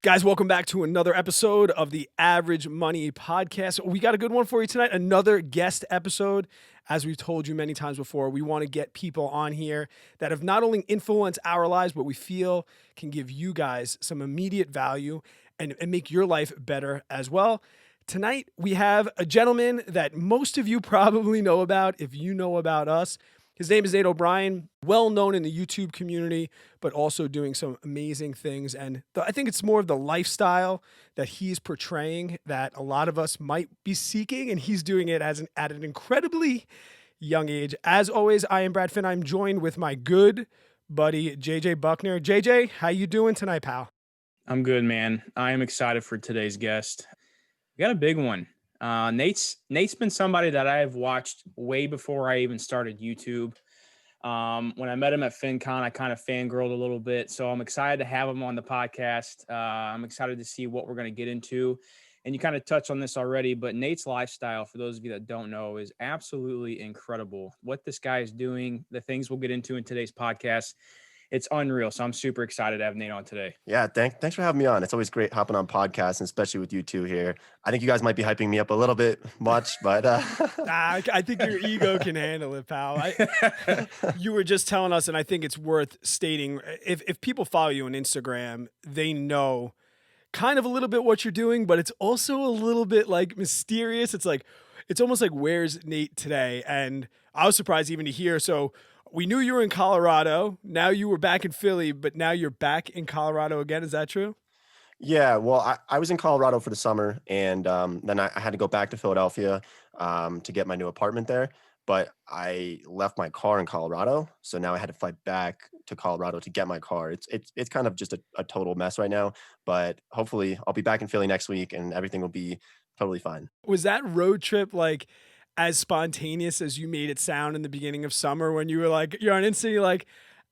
Guys, welcome back to another episode of the Average Money Podcast. We got a good one for you tonight, another guest episode. As we've told you many times before, we want to get people on here that have not only influenced our lives, but we feel can give you guys some immediate value and make your life better as well. Tonight, we have a gentleman that most of you probably know about if you know about us. His name is Nate O'Brien, well known in the YouTube community, but also doing some amazing things. And I think it's more of the lifestyle that he's portraying that a lot of us might be seeking, and he's doing it at an incredibly young age. As always, I am Brad Finn. I'm joined with my good buddy, JJ Buckner. JJ, how you doing tonight, pal? I'm good, man. I am excited for today's guest. We got a big one. Nate's been somebody that I have watched way before I even started YouTube. When I met him at FinCon, I kind of fangirled a little bit. So I'm excited to have him on the podcast. I'm excited to see what we're going to get into. And you kind of touched on this already, but Nate's lifestyle, for those of you that don't know, is absolutely incredible. What this guy is doing, the things we'll get into in today's podcast, it's unreal. So I'm super excited to have Nate on today. Yeah, thanks for having me on. It's always great hopping on podcasts, and especially with you two here. I think you guys might be hyping me up a little bit much, but I think your ego can handle it, pal. You were just telling us, and I think it's worth stating, if people follow you on Instagram, they know kind of a little bit what you're doing, but it's also a little bit like mysterious. It's almost like, where's Nate today? And I was surprised even to hear. So we knew you were in Colorado. Now you were back in Philly, but now you're back in Colorado again. Is that true? yeah. Well, I was in Colorado for the summer, and then I had to go back to Philadelphia to get my new apartment there. But I left my car in Colorado, so now I had to fly back to Colorado to get my car. It's kind of just a total mess right now, but hopefully I'll be back in Philly next week, and everything will be totally fine. Was that road trip like as spontaneous as you made it sound in the beginning of summer when you were like, you're on Insta, you're like,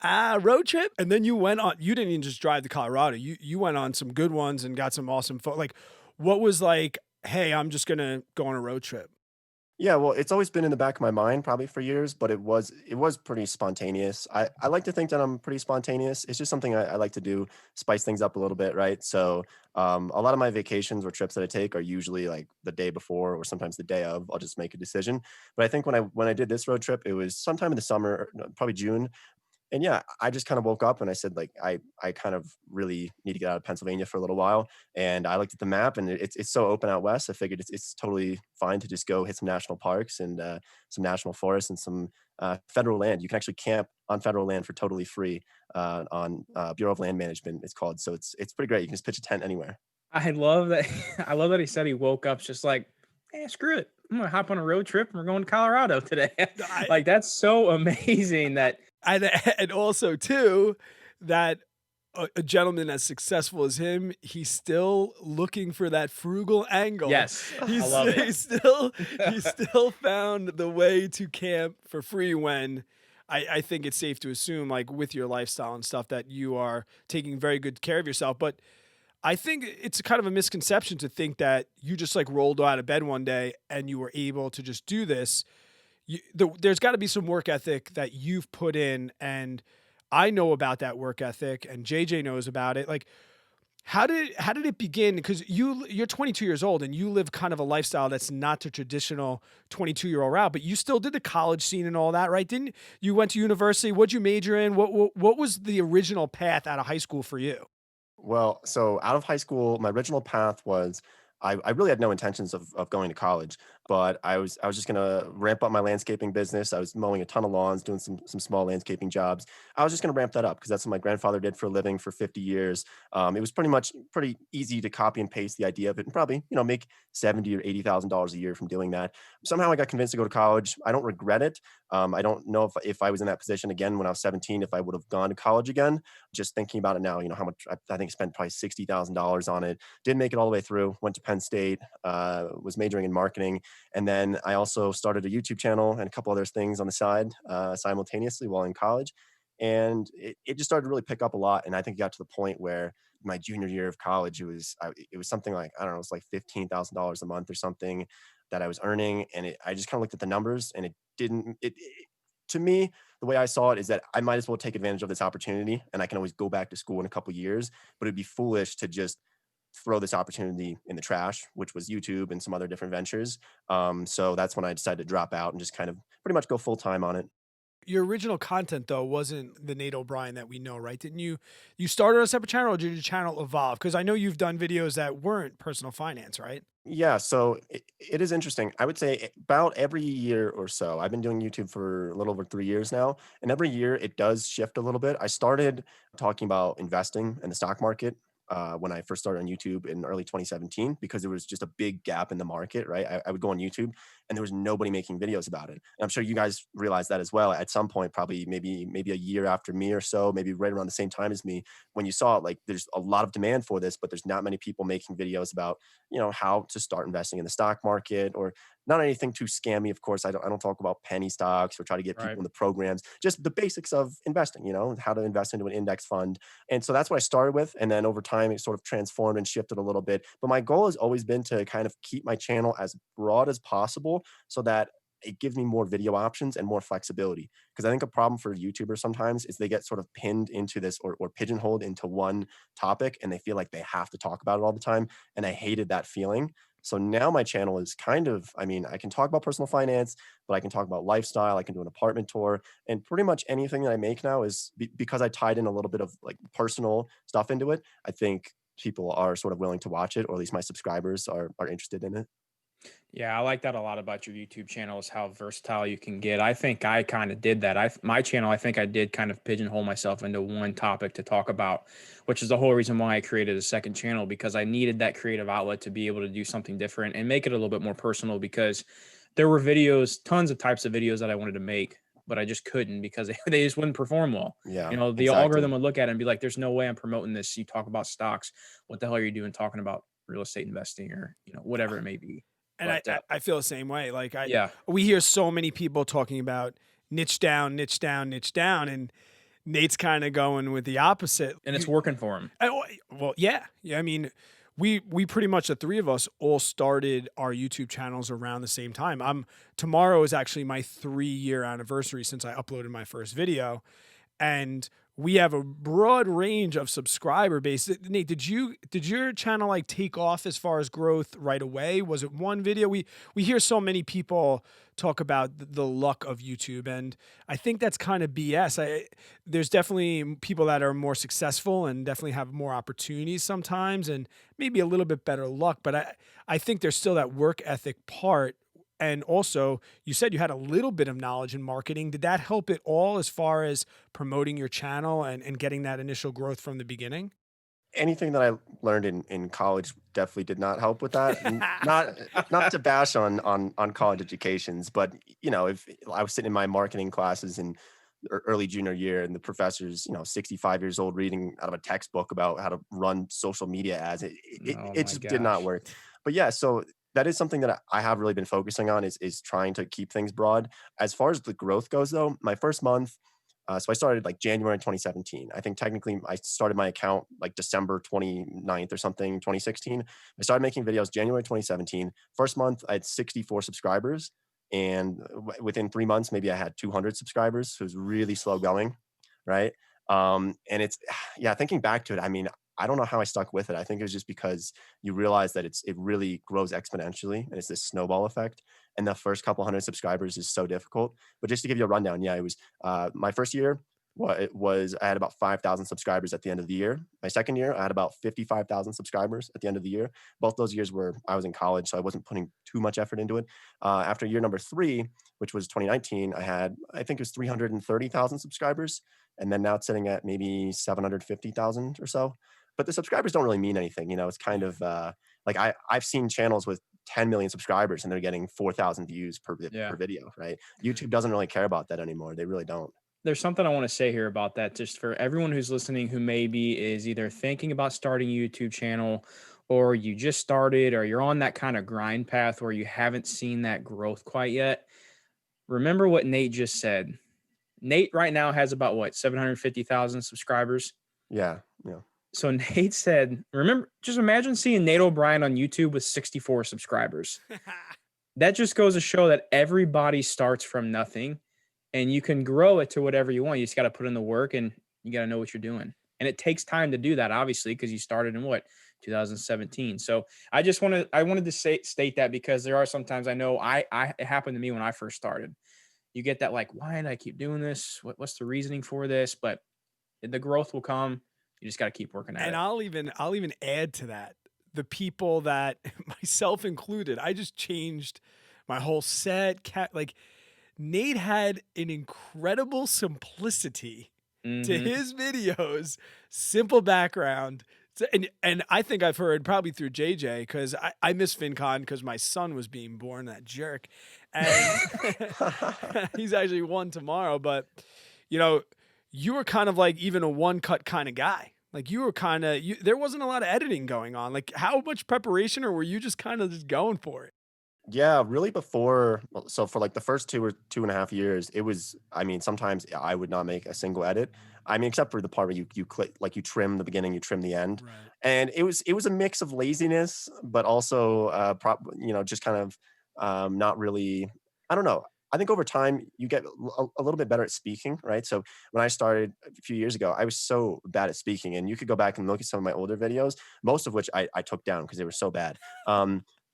road trip? And then you went on, you didn't even just drive to Colorado. You went on some good ones and got some awesome like, what was like, hey, I'm just going to go on a road trip? Yeah, well, it's always been in the back of my mind probably for years, but it was pretty spontaneous. I like to think that I'm pretty spontaneous. It's just something I like to do, spice things up a little bit, right? So a lot of my vacations or trips that I take are usually like the day before or sometimes the day of. I'll just make a decision. But I think when I did this road trip, it was sometime in the summer, no, probably June, and yeah, I just kind of woke up and I said, like, I kind of really need to get out of Pennsylvania for a little while. And I looked at the map, and it's so open out west. I figured it's totally fine to just go hit some national parks and some national forests and some federal land. You can actually camp on federal land for totally free on Bureau of Land Management, it's called. So it's pretty great. You can just pitch a tent anywhere. I love that. I love that he said he woke up just like, screw it. I'm going to hop on a road trip and we're going to Colorado today. Like, that's so amazing that. And also too, that a gentleman as successful as him, he's still looking for that frugal angle. Yes, I love it. He still found the way to camp for free when I think it's safe to assume, like with your lifestyle and stuff, that you are taking very good care of yourself. But I think it's kind of a misconception to think that you just like rolled out of bed one day and you were able to just do this. There's got to be some work ethic that you've put in, and I know about that work ethic, and JJ knows about it. Like, how did it begin? Because you're 22 years old and you live kind of a lifestyle that's not the traditional 22-year-old route, but you still did the college scene and all that, right? Didn't you went to university? What'd you major in? What was the original path out of high school for you? Well, so out of high school, my original path was I really had no intentions of going to college, but I was just gonna ramp up my landscaping business. I was mowing a ton of lawns, doing some small landscaping jobs. I was just gonna ramp that up because that's what my grandfather did for a living for 50 years. It was pretty easy to copy and paste the idea of it and probably make $70,000 or $80,000 a year from doing that. Somehow I got convinced to go to college. I don't regret it. I don't know if I was in that position again when I was 17, if I would have gone to college again. Just thinking about it now, how much I think I spent probably $60,000 on it. Didn't make it all the way through. Went to Penn State, was majoring in marketing, and then I also started a YouTube channel and a couple other things on the side simultaneously while in college. And it just started to really pick up a lot. And I think it got to the point where my junior year of college, it was something like, I don't know, it was like $15,000 a month or something that I was earning. And I just kind of looked at the numbers, and it didn't, to me, the way I saw it is that I might as well take advantage of this opportunity, and I can always go back to school in a couple years, but it'd be foolish to just throw this opportunity in the trash, which was YouTube and some other different ventures. So that's when I decided to drop out and just kind of pretty much go full time on it. Your original content though wasn't the Nate O'Brien that we know, right? Didn't you started a separate channel, or did your channel evolve? Because I know you've done videos that weren't personal finance, right? Yeah, so it is interesting. I would say about every year or so. I've been doing YouTube for a little over 3 years now, and every year it does shift a little bit. I started talking about investing in the stock market when I first started on YouTube in early 2017 because there was just a big gap in the market, right? I would go on YouTube and there was nobody making videos about it. And I'm sure you guys realize that as well at some point, probably maybe a year after me or so, maybe right around the same time as me, when you saw it, like there's a lot of demand for this, but there's not many people making videos about how to start investing in the stock market, or not anything too scammy. Of course, I don't talk about penny stocks or try to get Right. people in the programs, just the basics of investing, how to invest into an index fund. And so that's what I started with, and then over time it sort of transformed and shifted a little bit, but my goal has always been to kind of keep my channel as broad as possible so that it gives me more video options and more flexibility. Because I think a problem for YouTubers sometimes is they get sort of pinned into this, or pigeonholed into one topic, and they feel like they have to talk about it all the time. And I hated that feeling. So now my channel is kind of, I mean, I can talk about personal finance, but I can talk about lifestyle. I can do an apartment tour, and pretty much anything that I make now is because I tied in a little bit of like personal stuff into it. I think people are sort of willing to watch it, or at least my subscribers are interested in it. Yeah, I like that a lot about your YouTube channel is how versatile you can get. I think I kind of did that. My channel, I think I did kind of pigeonhole myself into one topic to talk about, which is the whole reason why I created a second channel, because I needed that creative outlet to be able to do something different and make it a little bit more personal, because there were videos, tons of types of videos that I wanted to make, but I just couldn't because they just wouldn't perform well. Yeah, The exactly. algorithm would look at it and be like, there's no way I'm promoting this. You talk about stocks. What the hell are you doing talking about real estate investing, or, whatever it may be. And I, But I I feel the same way. Like yeah, we hear so many people talking about niche down, niche down, niche down, and Nate's kind of going with the opposite. and it's working for him. Well, yeah, yeah. I mean, we pretty much, the three of us all started our YouTube channels around the same time. Tomorrow is actually my 3-year anniversary since I uploaded my first video, and we have a broad range of subscriber base. Nate, did your channel like take off as far as growth right away? Was it one video? We hear so many people talk about the luck of YouTube, and I think that's kind of BS. There's definitely people that are more successful and definitely have more opportunities sometimes, and maybe a little bit better luck. But I think there's still that work ethic part. And also, you said you had a little bit of knowledge in marketing. Did that help at all as far as promoting your channel and getting that initial growth from the beginning? Anything that I learned in college definitely did not help with that. Not to bash on college educations, but if I was sitting in my marketing classes in early junior year, and the professor's 65 years old reading out of a textbook about how to run social media ads, Oh it my just did not gosh. work. But yeah, so that is something that I have really been focusing on, is trying to keep things broad. As far as the growth goes, though, my first month. So I started like January 2017. I think technically I started my account like December 29th or something, 2016. I started making videos January 2017. First month, I had 64 subscribers. And within 3 months, maybe I had 200 subscribers. So it was really slow going. Right. And it's, yeah, thinking back to it, I mean, I don't know how I stuck with it. I think it was just because you realize that it really grows exponentially, and it's this snowball effect. And the first couple hundred subscribers is so difficult. But just to give you a rundown, yeah, it was my first year. It was I had about 5,000 subscribers at the end of the year. My second year, I had about 55,000 subscribers at the end of the year. Both those years were I was in college, so I wasn't putting too much effort into it. After year number three, which was 2019, I think it was 330,000 subscribers, and then now it's sitting at maybe 750,000 or so. But the subscribers don't really mean anything. It's kind of like I've seen channels with 10 million subscribers and they're getting 4,000 views Yeah. per video, right? YouTube doesn't really care about that anymore. They really don't. There's something I want to say here about that, just for everyone who's listening who maybe is either thinking about starting a YouTube channel, or you just started, or you're on that kind of grind path where you haven't seen that growth quite yet. Remember what Nate just said. Nate right now has about what, 750,000 subscribers. Yeah, yeah. So Nate said, remember, just imagine seeing Nate O'Brien on YouTube with 64 subscribers. That just goes to show that everybody starts from nothing, and you can grow it to whatever you want. You just got to put in the work, and you got to know what you're doing. And it takes time to do that, obviously, because you started in what, 2017. So I wanted to state that because there are sometimes I know it happened to me when I first started. You get that like, why did I keep doing this? What's the reasoning for this? But the growth will come. You just got to keep working at And it. I'll even add to that the people that myself included. I just changed my whole set. Like Nate had an incredible simplicity to Mm-hmm. his videos, simple background. And I think I've heard probably through JJ because I miss FinCon because my son was being born, that jerk. And he's actually one tomorrow. But, you know, you were kind of like even a one cut kind of guy. Like you were kind of, there wasn't a lot of editing going on. Like how much preparation, or were you just kind of just going for it? Yeah, really so for like the first 2 or 2.5 years, it was, I mean, sometimes I would not make a single edit. I mean, except for the part where you click, like you trim the beginning, you trim the end. Right. And it was a mix of laziness, but also, just kind of, not really, I don't know. I think over time you get a little bit better at speaking, right? So when I started a few years ago, I was so bad at speaking, and you could go back and look at some of my older videos, most of which I took down because they were so bad.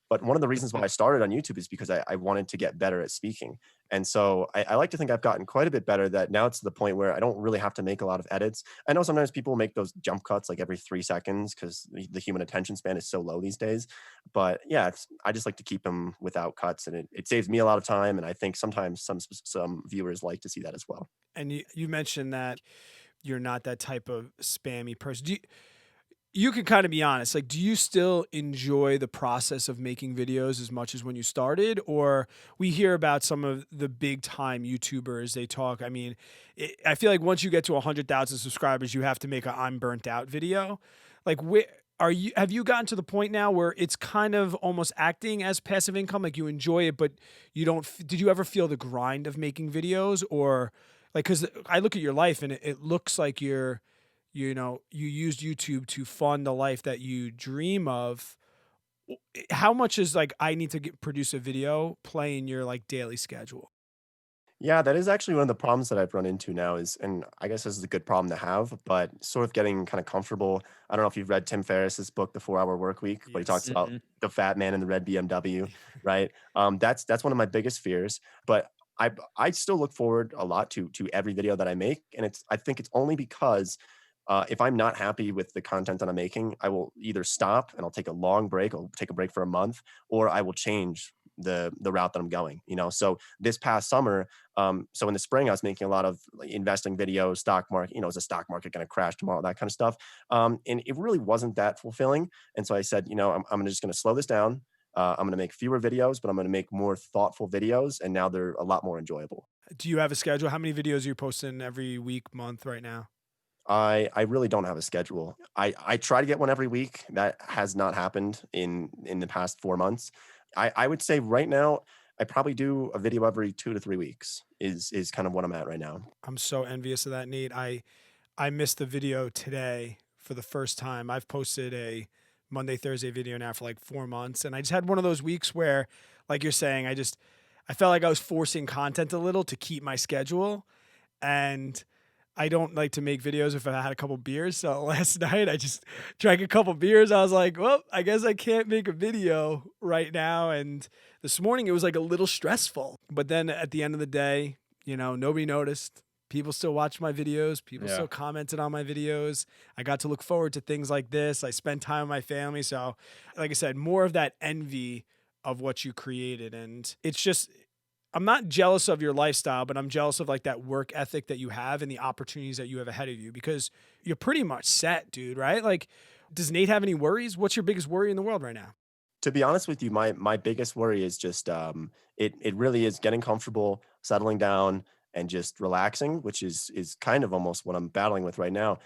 But one of the reasons why I started on YouTube is because I wanted to get better at speaking. And so I like to think I've gotten quite a bit better, that now it's to the point where I don't really have to make a lot of edits. I know sometimes people make those jump cuts like every 3 seconds because the human attention span is so low these days. But yeah, I just like to keep them without cuts, and it saves me a lot of time. And I think sometimes some viewers like to see that as well. And you mentioned that you're not that type of spammy person. You can kind of be honest. Like, do you still enjoy the process of making videos as much as when you started? Or we hear about some of the big time YouTubers, they talk. I mean, I feel like once you get to 100,000 subscribers, you have to make a I'm burnt out video. Like, have you gotten to the point now where it's kind of almost acting as passive income? Like you enjoy it, but you don't, did you ever feel the grind of making videos? Or like, cause I look at your life and it looks like you used YouTube to fund the life that you dream of. How much is like I need to produce a video play in your like daily schedule? Yeah, that is actually one of the problems that I've run into now is, and I guess this is a good problem to have, but sort of getting kind of comfortable. I don't know if you've read Tim Ferriss's book, The 4 Hour Work Week, but he talks Yes. about Mm-hmm. the fat man in the red BMW, right? That's one of my biggest fears, but I still look forward a lot to every video that I make, and I think it's only because if I'm not happy with the content that I'm making, I will either stop and I'll take a long break. I'll take a break for a month, or I will change the route that I'm going. So this past summer, so in the spring, I was making a lot of like, investing videos, stock market. Is the stock market going to crash tomorrow? That kind of stuff. And it really wasn't that fulfilling. And so I said, I'm just going to slow this down. I'm going to make fewer videos, but I'm going to make more thoughtful videos, and now they're a lot more enjoyable. Do you have a schedule? How many videos are you posting every week, month right now? I really don't have a schedule. I try to get one every week. That has not happened in the past 4 months. I would say right now I probably do a video every 2 to 3 weeks is kind of what I'm at right now. I'm so envious of that, Nate. I missed the video today for the first time. I've posted a Monday, Thursday video now for like 4 months. And I just had one of those weeks where, like you're saying, I felt like I was forcing content a little to keep my schedule. And I don't like to make videos if I had a couple beers. So last night I just drank a couple beers. I was like, well, I guess I can't make a video right now. And this morning it was like a little stressful. But then at the end of the day, nobody noticed. People still watched my videos. People Yeah. still commented on my videos. I got to look forward to things like this. I spent time with my family. So, like I said, more of that envy of what you created. And it's just, I'm not jealous of your lifestyle, but I'm jealous of like that work ethic that you have and the opportunities that you have ahead of you because you're pretty much set, dude, right? Like, does Nate have any worries? What's your biggest worry in the world right now? To be honest with you, my biggest worry is just it really is getting comfortable, settling down, and just relaxing, which is kind of almost what I'm battling with right now.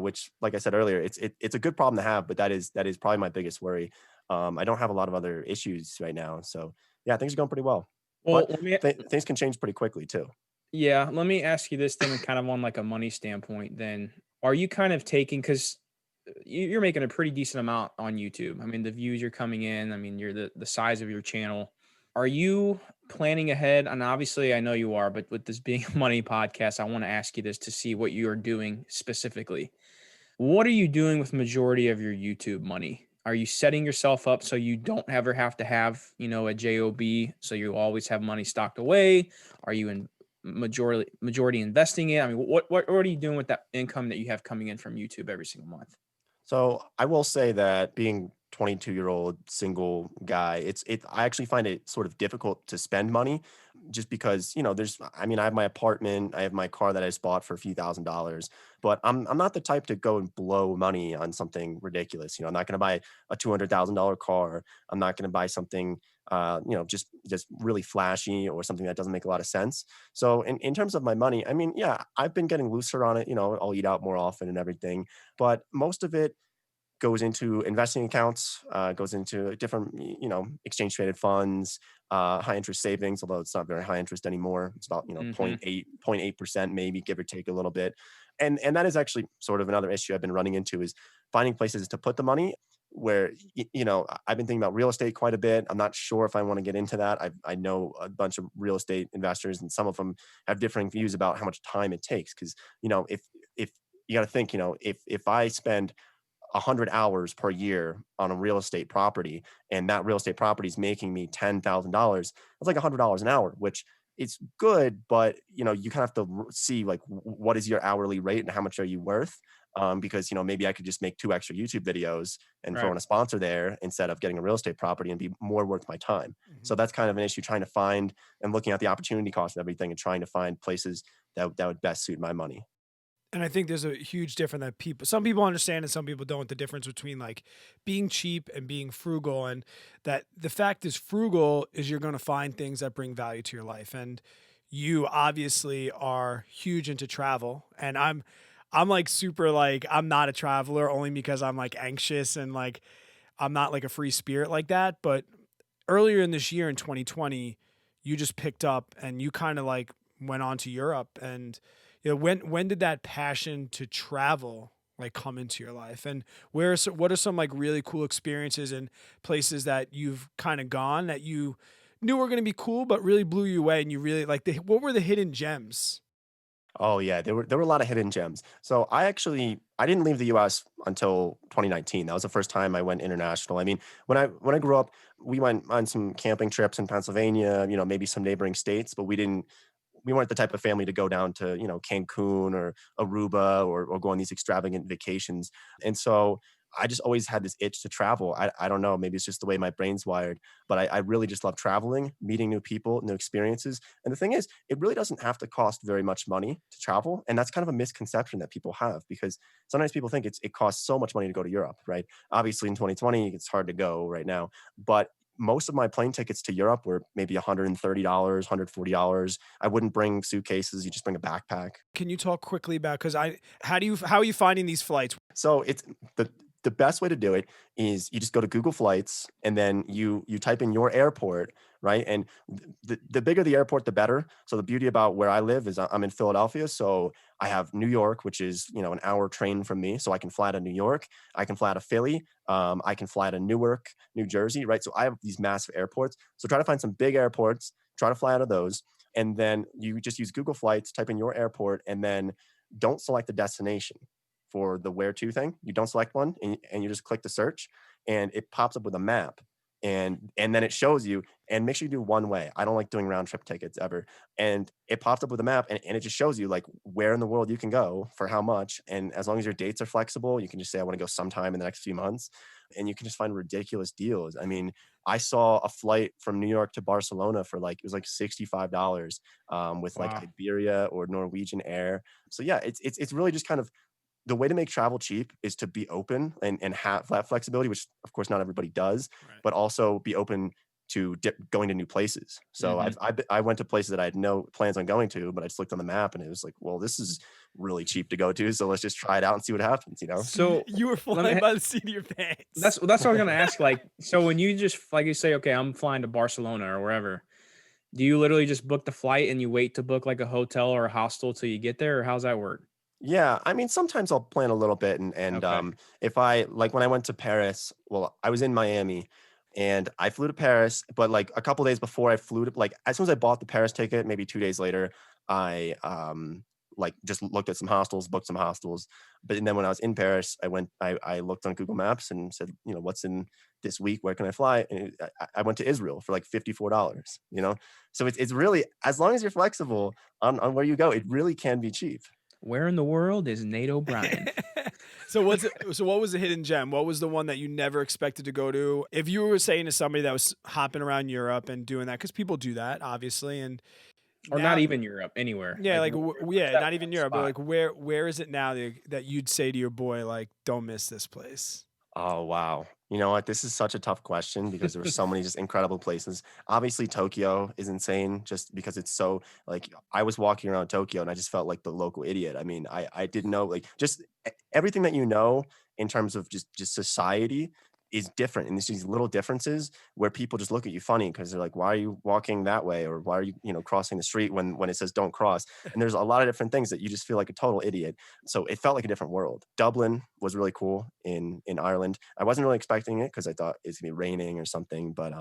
Which, like I said earlier, it's a good problem to have, but that is probably my biggest worry. I don't have a lot of other issues right now, so yeah, things are going pretty well. Well, But things can change pretty quickly too. let me ask you this then, kind of on like a money standpoint. Then, are you kind of taking because you're making a pretty decent amount on YouTube? I mean, the views you're coming in. I mean, you're the size of your channel. Are you planning ahead? And obviously, I know you are, but with this being a money podcast, I want to ask you this to see what you are doing specifically. What are you doing with majority of your YouTube money? Are you setting yourself up so you don't ever have to have, a job, so you always have money stocked away? Are you in majority investing it? I mean, what are you doing with that income that you have coming in from YouTube every single month? So I will say that being 22-year-old single guy, I actually find it sort of difficult to spend money just because, I mean, I have my apartment, I have my car that I just bought for a few $1,000s, but I'm not the type to go and blow money on something ridiculous. I'm not going to buy a $200,000 car. I'm not going to buy something just really flashy or something that doesn't make a lot of sense. So in terms of my money, I mean, yeah, I've been getting looser on it. I'll eat out more often and everything, but most of it goes into investing accounts, goes into different, exchange traded funds, high interest savings, although it's not very high interest anymore. It's about, Hmm. 0.8% maybe, give or take a little bit. And that is actually sort of another issue I've been running into is finding places to put the money where, I've been thinking about real estate quite a bit. I'm not sure if I want to get into that. I know a bunch of real estate investors and some of them have differing views about how much time it takes. Cause, if you got to think, if I spend 100 hours per year on a real estate property and that real estate property is making me $10,000, that's like $100 an hour, which it's good, but you kind of have to see like what is your hourly rate and how much are you worth, because maybe I could just make 2 extra YouTube videos and throw Right. in a sponsor there instead of getting a real estate property and be more worth my time. So Mhm. that's kind of an issue, trying to find and looking at the opportunity cost of everything and trying to find places that would best suit my money. And I think there's a huge difference that some people understand and some people don't, the difference between like being cheap and being frugal. And that the fact is frugal is you're going to find things that bring value to your life. And you obviously are huge into travel. And I'm like super like, I'm not a traveler only because I'm like anxious and like, I'm not like a free spirit like that. But earlier in this year in 2020, you just picked up and you kind of like went on to Europe. And when did that passion to travel like come into your life? And what are some like really cool experiences and places that you've kind of gone that you knew were going to be cool but really blew you away and you really like what were the hidden gems? Oh yeah, there were a lot of hidden gems. So I didn't leave the US until 2019. That was the first time I went international. I mean, when I grew up, we went on some camping trips in Pennsylvania, maybe some neighboring states, but we weren't the type of family to go down to, Cancun or Aruba or go on these extravagant vacations. And so I just always had this itch to travel. I don't know, maybe it's just the way my brain's wired, but I really just love traveling, meeting new people, new experiences. And the thing is, it really doesn't have to cost very much money to travel. And that's kind of a misconception that people have because sometimes people think it costs so much money to go to Europe, right? Obviously in 2020, it's hard to go right now, but most of my plane tickets to Europe were maybe $130, $140. I wouldn't bring suitcases. You just bring a backpack. Can you talk quickly about because I how are you finding these flights? So it's the the best way to do it is you just go to Google Flights and then you type in your airport, right? And the bigger the airport, the better. So the beauty about where I live is I'm in Philadelphia, so I have New York, which is an hour train from me, so I can fly to New York, I can fly to Philly, I can fly to Newark, New Jersey, right? So I have these massive airports. So try to find some big airports, try to fly out of those, and then you just use Google Flights, type in your airport, and then don't select the destination for the where to thing. You don't select one and you just click the search and it pops up with a map. And then it shows you and make sure you do one way. I don't like doing round trip tickets ever. And it pops up with a map and it just shows you like where in the world you can go for how much. And as long as your dates are flexible, you can just say, I want to go sometime in the next few months. And you can just find ridiculous deals. I mean, I saw a flight from New York to Barcelona for like it was like $65 with like Wow. Iberia or Norwegian Air. So yeah, it's really just kind of the way to make travel cheap is to be open and have that flexibility, which of course not everybody does, Right. but also be open to going to new places. So Hmm. I went to places that I had no plans on going to, but I just looked on the map and it was like, well, this is really cheap to go to, so let's just try it out and see what happens. So So you were let flying me. by the seat of your pants. That's what I was gonna ask. Like, so when you just like you say, okay, I'm flying to Barcelona or wherever, do you literally just book the flight and you wait to book like a hotel or a hostel till you get there, or how's that work? Yeah, I mean, sometimes I'll plan a little bit, and Okay. if I like when I went to Paris, well, I was in Miami, and I flew to Paris, but like a couple days before I flew to, like as soon as I bought the Paris ticket, maybe 2 days later, I like just looked at some hostels, booked some hostels. But and then when I was in Paris, I looked on Google Maps and said, what's in this week? Where can I fly? And I went to Israel for like $54, So it's really, as long as you're flexible on where you go, it really can be cheap. Where in the world is Nate O'Brien? So what was the hidden gem? What was the one that you never expected to go to? If you were saying to somebody that was hopping around Europe and doing that, because people do that, obviously, and Or now, not even Europe, anywhere. yeah, like what's that not even one Europe, but spot? like where is it now that you'd say to your boy, like, don't miss this place? Oh, wow. You know what? This is such a tough question because there were so many just incredible places. Obviously, Tokyo is insane just because it's so like I was walking around Tokyo and I just felt like the local idiot. I mean, I didn't know like just everything that in terms of just society is different. And there's these little differences where people just look at you funny because they're like, why are you walking that way? Or why are you, crossing the street when it says don't cross? And there's a lot of different things that you just feel like a total idiot. So it felt like a different world. Dublin was really cool in Ireland. I wasn't really expecting it because I thought it's gonna be raining or something, but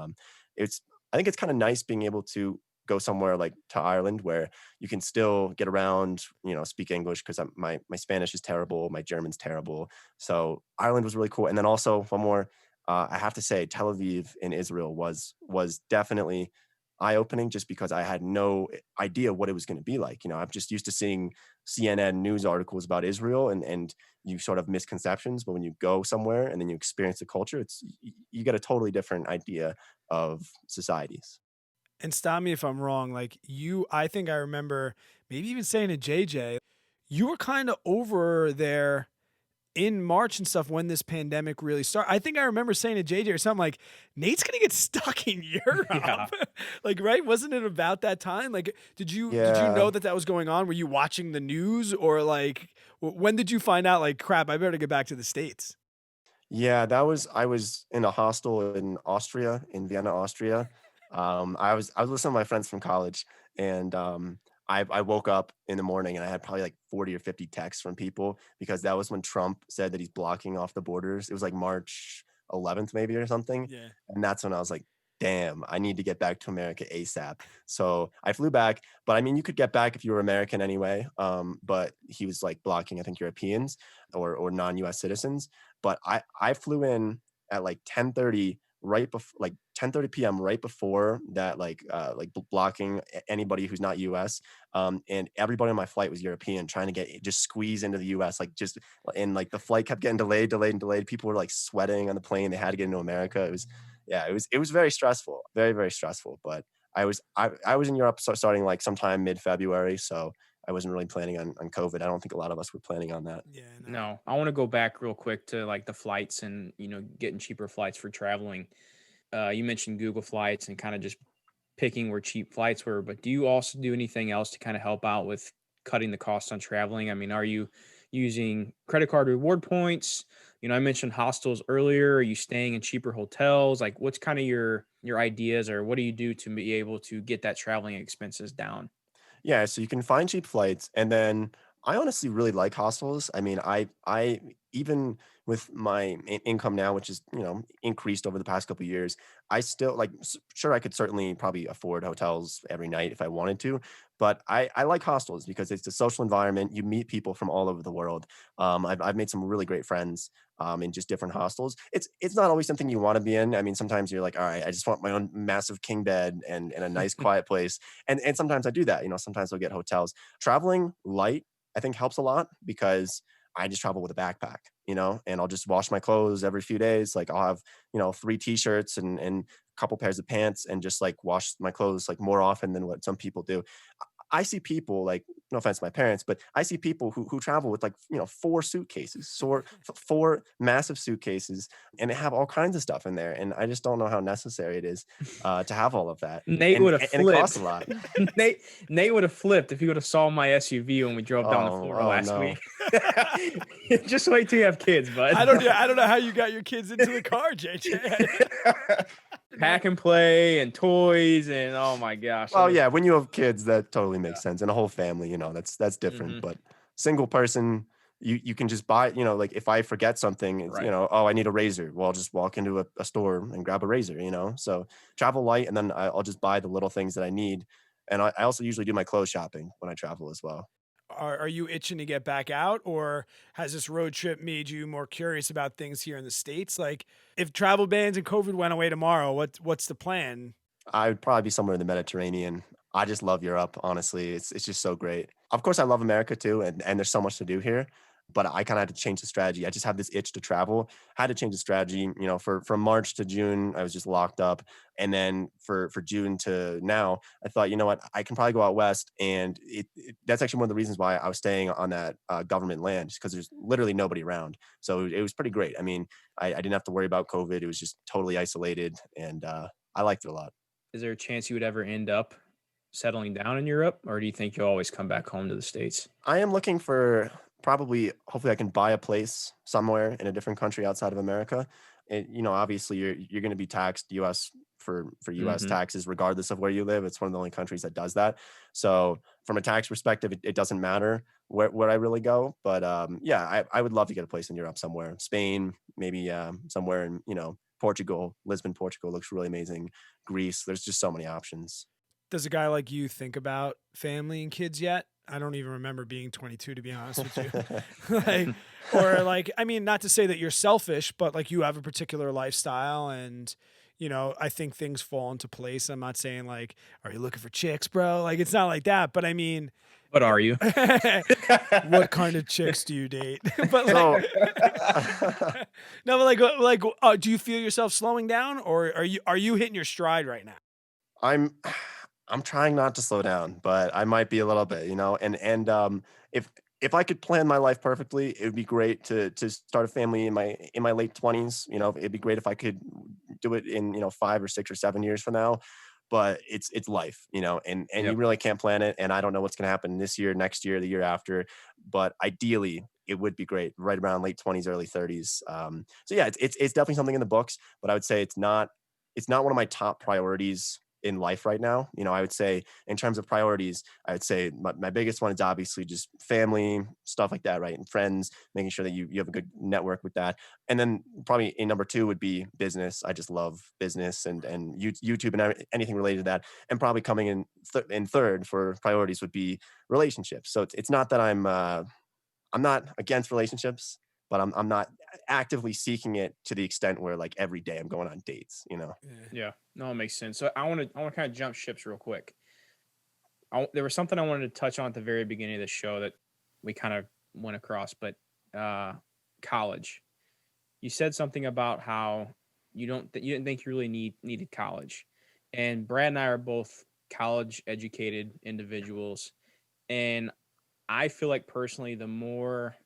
it's I think it's kind of nice being able to go somewhere like to Ireland where you can still get around, speak English because my Spanish is terrible, my German's terrible. So Ireland was really cool. And then also one more, I have to say Tel Aviv in Israel was definitely eye-opening just because I had no idea what it was going to be like. I'm just used to seeing CNN news articles about Israel and you sort of misconceptions, but when you go somewhere and then you experience the culture, you get a totally different idea of societies. And stop me if I'm wrong. Like I think I remember maybe even saying to JJ, you were kind of over there in March and stuff when this pandemic really started. I think I remember saying to JJ or something like, Nate's gonna get stuck in Europe. Yeah. Like, right? Wasn't it about that time? Like, did you Yeah. know that was going on? Were you watching the news or like when did you find out like crap, I better get back to the States? Yeah, I was in a hostel in Austria, in Vienna, Austria. I was listening to my friends from college, and I woke up in the morning and I had probably like 40 or 50 texts from people because that was when Trump said that he's blocking off the borders. It was like March 11th maybe or something, Yeah. and that's when I was like, damn, I need to get back to America ASAP. So I flew back, but I mean, you could get back if you were American anyway. But he was like blocking, I think, Europeans or non-US citizens. But I flew in at like 10:30 right before like 10:30 p.m. right before that blocking anybody who's not US. And everybody on my flight was European trying to get just squeeze into the US and like the flight kept getting delayed. People were like sweating on the plane. They had to get into America. It was very stressful, very, very stressful. But I was in Europe starting like sometime mid-February, so I wasn't really planning on COVID. I don't think a lot of us were planning on that. Yeah, no. No, I want to go back real quick to like the flights and getting cheaper flights for traveling. You mentioned Google Flights and kind of just picking where cheap flights were, but do you also do anything else to kind of help out with cutting the cost on traveling? I mean, are you using credit card reward points? I mentioned hostels earlier. Are you staying in cheaper hotels? Like, what's kind of your ideas, or what do you do to be able to get that traveling expenses down? Yeah, so you can find cheap flights, and then I honestly really like hostels. I mean, I even with my income now, which is increased over the past couple of years, I still like sure I could certainly probably afford hotels every night if I wanted to, but I like hostels because it's a social environment. You meet people from all over the world. I've made some really great friends in just different hostels. It's not always something you want to be in. I mean, sometimes you're like, all right, I just want my own massive king bed and a nice quiet place. And sometimes I do that. Sometimes I'll get hotels. Traveling light, I think helps a lot because I just travel with a backpack, and I'll just wash my clothes every few days. Like I'll have, 3 t-shirts and a couple pairs of pants and just like wash my clothes like more often than what some people do. I see people like, no offense to my parents, but I see people who travel with like, 4 suitcases, 4 massive suitcases, and they have all kinds of stuff in there. And I just don't know how necessary it is to have all of that. Nate And would have and it costs flipped. a lot. Nate would have flipped if he would have saw my SUV when we drove down to Oh, Florida oh last no. week. Just wait till you have kids, bud. I don't know how you got your kids into the car, JJ. Pack and play and toys and oh my gosh. Well, yeah, when you have kids, that totally makes Yeah. sense. And a whole family, that's different. Mhm. But single person, you can just buy, like if I forget something, it's, Right. oh, I need a razor. Well, I'll just walk into a store and grab a razor, So travel light, and then I'll just buy the little things that I need. And I also usually do my clothes shopping when I travel as well. Are you itching to get back out, or has this road trip made you more curious about things here in the States? Like, if travel bans and COVID went away tomorrow, what's the plan? I would probably be somewhere in the Mediterranean. I just love Europe, honestly. It's just so great. Of course, I love America too, and there's so much to do here. But I kind of had to change the strategy. I just have this itch to travel. Had to change the strategy. You know, for from March to June, I was just locked up, and then for June to now, I thought, you know what, I can probably go out west, and that's actually one of the reasons why I was staying on that government land, because there's literally nobody around. So it was pretty great. I mean, I didn't have to worry about COVID. It was just totally isolated, and I liked it a lot. Is there a chance you would ever end up settling down in Europe, or do you think you'll always come back home to the States? I am looking for probably, hopefully, I can buy a place somewhere in a different country outside of America. And, you know, obviously, you're going to be taxed U.S. for U.S. Hmm. taxes regardless of where you live. It's one of the only countries that does that. So, from a tax perspective, it doesn't matter where I really go. But yeah, I would love to get a place in Europe somewhere, Spain, maybe somewhere in, you know, Portugal. Lisbon, Portugal looks really amazing. Greece. There's just so many options. Does a guy like you think about family and kids yet? I don't even remember being 22, to be honest with you. Like, or like, I mean, not to say that you're selfish, but like you have a particular lifestyle, and I think things fall into place. I'm not saying like, are you looking for chicks, bro? Like, it's not like that, but I mean, What are you? what kind of chicks do you date? But So, like, no, but do you feel yourself slowing down, or are you hitting your stride right now? I'm I'm trying not to slow down, but I might be a little bit, you know. And if if I could plan my life perfectly, it would be great to start a family in my late 20s. You know, it'd be great if I could do it in, you know, 5 or 6 or 7 years from now. But it's life, you know, and you Yep. really can't plan it. And I don't know what's going to happen this year, next year, the year after. But ideally, it would be great right around late 20s, early 30s. So yeah, it's definitely something in the books, but I would say it's not one of my top priorities in life right now. You know, I would say in terms of priorities, I would say my biggest one is obviously just family, stuff like that, right? And friends, making sure that you have a good network with that. And then probably in number two would be business. I just love business and YouTube and anything related to that. And probably coming in third for priorities would be relationships. So it's not that I'm not against relationships, but I'm not actively seeking it to the extent where like every day I'm going on dates, you know. Yeah. Yeah. No, it makes sense. So I want to kind of jump ships real quick. There was something I wanted to touch on at the very beginning of the show that we kind of went across, but uh, college. You said something about how you didn't think you really needed college, and Brad and I are both college educated individuals, and I feel like personally the more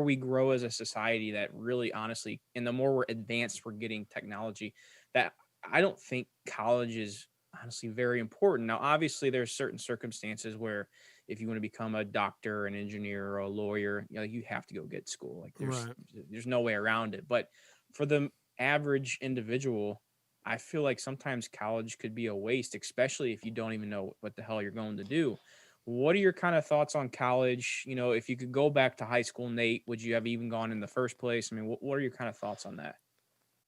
we grow as a society, that really honestly, and the more we're advanced we're getting technology, that I don't think college is honestly very important. Now obviously there's certain circumstances where if you want to become a doctor, an engineer, or a lawyer, you have to go get school. Like there's Right. there's no way around it. But for the average individual, I feel like sometimes college could be a waste, especially if you don't even know what the hell you're going to do. What are your kind of thoughts on college? If you could go back to high school, Nate, would you have even gone in the first place? I mean, what are your kind of thoughts on that?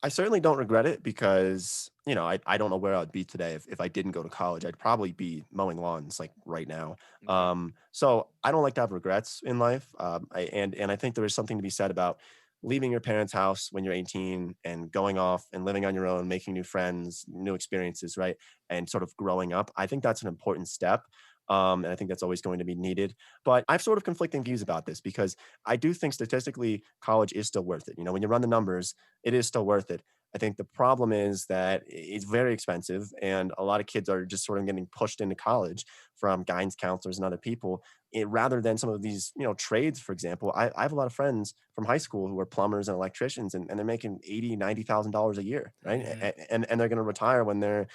I certainly don't regret it because, you know, I don't know where I'd be today if I didn't go to college. I'd probably be mowing lawns like right now. Okay. So I don't like to have regrets in life. And I think there is something to be said about leaving your parents' house when you're 18 and going off and living on your own, making new friends, new experiences, right? And sort of growing up. I think that's an important step. And I think that's always going to be needed. But I have sort of conflicting views about this because I do think statistically college is still worth it. You know, when you run the numbers, it is still worth it. I think the problem is that it's very expensive, and a lot of kids are just sort of getting pushed into college from guidance counselors and other people, rather than some of these, you know, trades. For example, I have a lot of friends from high school who are plumbers and electricians, and they're making 80, $90,000 a year, right? Yeah. And they're going to retire when they're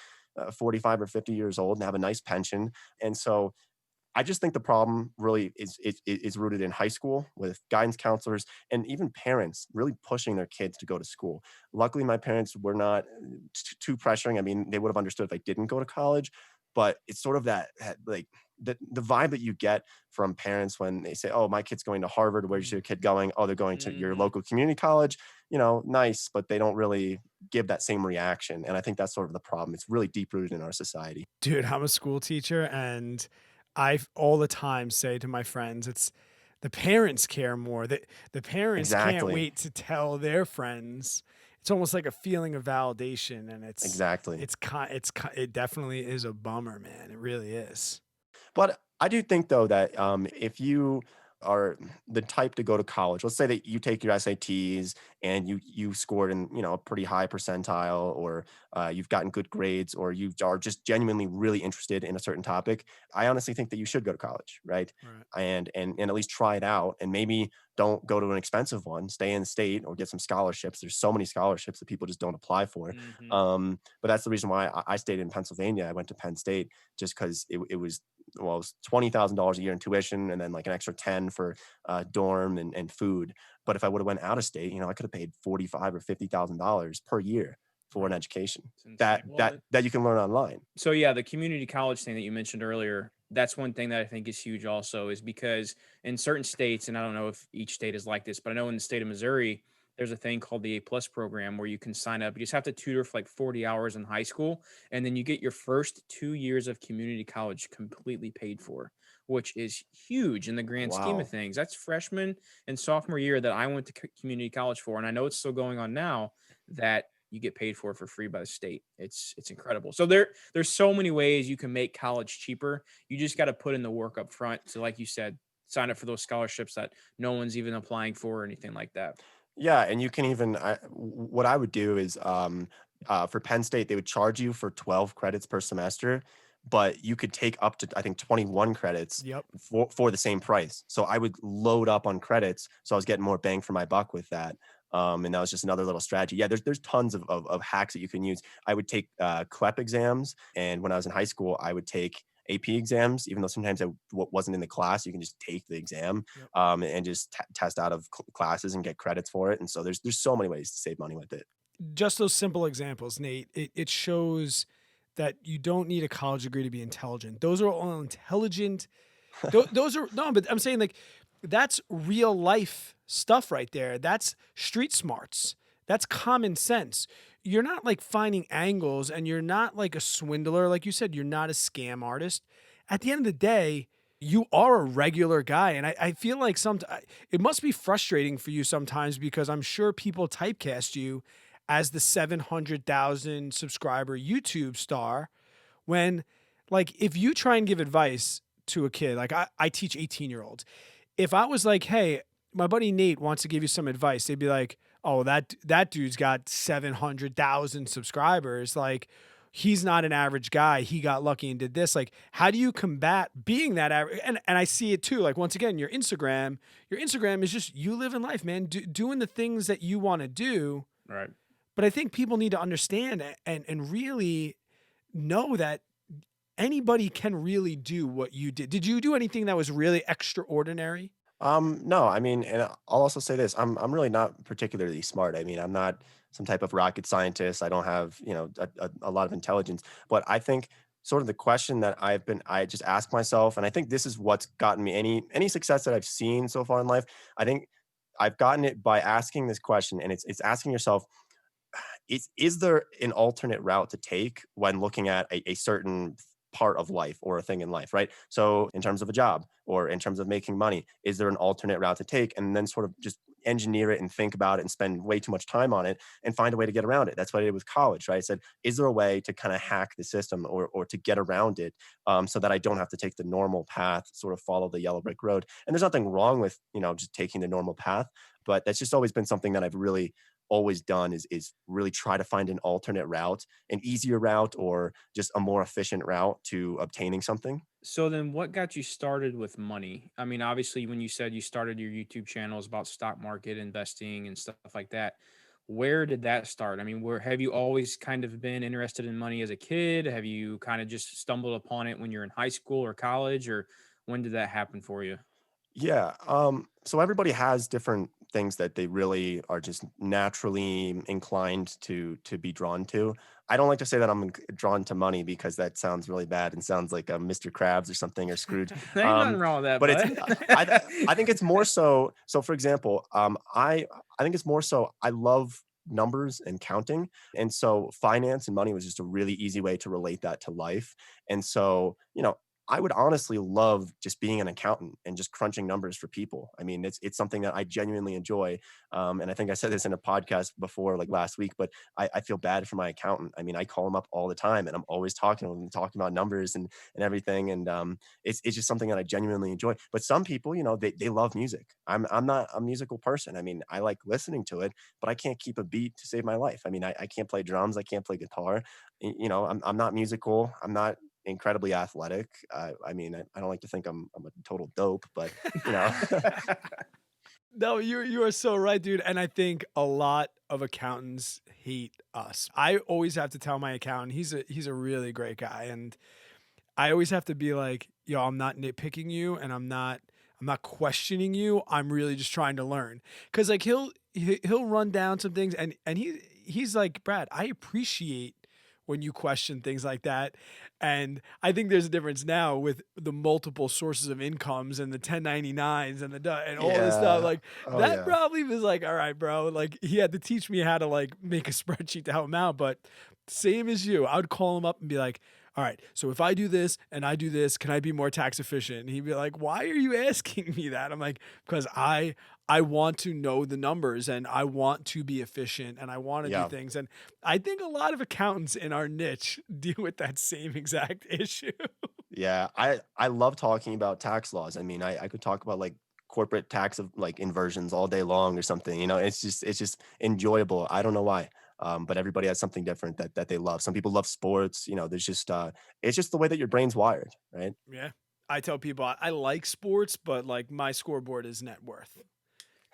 45 or 50 years old and have a nice pension. And so I just think the problem really is rooted in high school with guidance counselors and even parents really pushing their kids to go to school. Luckily, my parents were not too pressuring. I mean, they would have understood if I didn't go to college, but it's sort of that like the vibe that you get from parents when they say, "Oh, my kid's going to Harvard. Where's your kid going? Oh, they're going to your Hmm. local community college." You know, nice, but they don't really give that same reaction. And I think that's sort of the problem. It's really deep rooted in our society. Dude, I'm a school teacher, and I all the time say to my friends, it's the parents care more. That the parents can't Exactly. wait to tell their friends. It's almost like a feeling of validation, and Exactly. it definitely is a bummer, man. It really is. But I do think though that if you are the type to go to college, let's say that you take your SATs and you scored in a pretty high percentile, or you've gotten good grades, or you are just genuinely really interested in a certain topic. I honestly think that you should go to college, right? Right. And at least try it out, and maybe don't go to an expensive one. Stay in state or get some scholarships. There's so many scholarships that people just don't apply for. Hmm. But that's the reason why I stayed in Pennsylvania. I went to Penn State just because it was, well, it was $20,000 a year in tuition, and then like an extra 10 for dorm and food. But if I would have went out of state, I could have paid 45 or $50,000 per year for an Right. education It's insane. that Well, that that you can learn online. so yeah, the community college thing that you mentioned earlier, that's one thing that I think is huge also, is because in certain states, and I don't know if each state is like this, but I know in the state of Missouri, there's a thing called the A+ program where you can sign up. You just have to tutor for like 40 hours in high school, and then you get your first 2 years of community college completely paid for, which is huge in the grand scheme of Wow. things. That's freshman and sophomore year that I went to community college for, and I know it's still going on now, that you get paid for free by the state. It's incredible. So there's so many ways you can make college cheaper. You just got to put in the work up front. So like you said, sign up for those scholarships that no one's even applying for or anything like that. Yeah, and you can even what I would do is for Penn State they would charge you for 12 credits per semester, but you could take up to I think 21 credits Yep. for the same price. So I would load up on credits, so I was getting more bang for my buck with that. And that was just another little strategy. Yeah, there's tons of hacks that you can use. I would take CLEP exams, and when I was in high school, I would take AP exams, even though sometimes I wasn't in the class. You can just take the exam Yep. and just test out of classes and get credits for it. And so there's so many ways to save money with it. Just those simple examples, Nate. It shows that you don't need a college degree to be intelligent. Those are all intelligent. Those are no, but I'm saying like that's real life stuff right there. That's street smarts. That's common sense. You're not like finding angles, and you're not like a swindler. Like you said, you're not a scam artist. At the end of the day, you are a regular guy. And I feel like it must be frustrating for you sometimes, because I'm sure people typecast you as the 700,000 subscriber YouTube star, when, like, if you try and give advice to a kid, like I teach 18-year-olds. If I was like, hey, my buddy Nate wants to give you some advice, they'd be like, oh, that dude's got 700,000 subscribers. Like, he's not an average guy. He got lucky and did this. Like, how do you combat being that average? And I see it too. Like, once again, your Instagram is just you living life, man, doing the things that you want to do. Right. But I think people need to understand and really know that anybody can really do what you did. Did you do anything that was really extraordinary? No, I mean, and I'll also say this: I'm really not particularly smart. I mean, I'm not some type of rocket scientist. I don't have a lot of intelligence. But I think sort of the question that I just ask myself, and I think this is what's gotten me any success that I've seen so far in life. I think I've gotten it by asking this question, and it's asking yourself, is there an alternate route to take when looking at a certain part of life or a thing in life, right? So in terms of a job or in terms of making money, is there an alternate route to take? And then sort of just engineer it and think about it and spend way too much time on it and find a way to get around it. That's what I did with college, right? I said, is there a way to kind of hack the system or to get around it, so that I don't have to take the normal path, sort of follow the yellow brick road? And there's nothing wrong with, just taking the normal path, but that's just always been something that I've really always done is really try to find an alternate route, an easier route, or just a more efficient route to obtaining something. So then what got you started with money? I mean, obviously when you said you started your YouTube channels about stock market investing and stuff like that, where did that start? I mean, where have you always kind of been interested in money as a kid? Have you kind of just stumbled upon it when you're in high school or college, or when did that happen for you? Yeah. So everybody has different things that they really are just naturally inclined to be drawn to. I don't like to say that I'm drawn to money, because that sounds really bad and sounds like a Mr. Krabs or something, or Scrooge. There ain't nothing wrong with that, But it's I bud. think it's more so. So for example, I think it's more so I love numbers and counting, and so finance and money was just a really easy way to relate that to life. And so I would honestly love just being an accountant and just crunching numbers for people. I mean, it's something that I genuinely enjoy. And I think I said this in a podcast before, like last week, but I feel bad for my accountant. I mean, I call him up all the time and I'm always talking to him, talking about numbers and everything. And it's just something that I genuinely enjoy. But some people, they love music. I'm not a musical person. I mean, I like listening to it, but I can't keep a beat to save my life. I mean, I can't play drums. I can't play guitar. I'm not musical. I'm not incredibly athletic. I mean, I don't like to think I'm a total dope, but you know, No, you are so right, dude. And I think a lot of accountants hate us. I always have to tell my accountant he's a really great guy, and I always have to be like, yo, I'm not nitpicking you, and I'm not questioning you. I'm really just trying to learn. Cause like he'll run down some things, and he's like, Brad, I appreciate when you question things like that. And I think there's a difference now with the multiple sources of incomes and the 1099s and and all this stuff. yeah, Like oh that yeah, probably was like, all right, bro. Like he had to teach me how to like make a spreadsheet to help him out. But same as you, I would call him up and be like, all right, so if I do this and I do this, can I be more tax efficient? And he'd be like, why are you asking me that? I'm like, because I want to know the numbers and I want to be efficient and I want to do yeah. things. And I think a lot of accountants in our niche deal with that same exact issue. Yeah, I love talking about tax laws. I mean, I could talk about like corporate tax of like inversions all day long or something. It's just enjoyable. I don't know why. But everybody has something different that they love. Some people love sports. There's just it's just the way that your brain's wired, right? Yeah. I tell people I like sports, but like my scoreboard is net worth.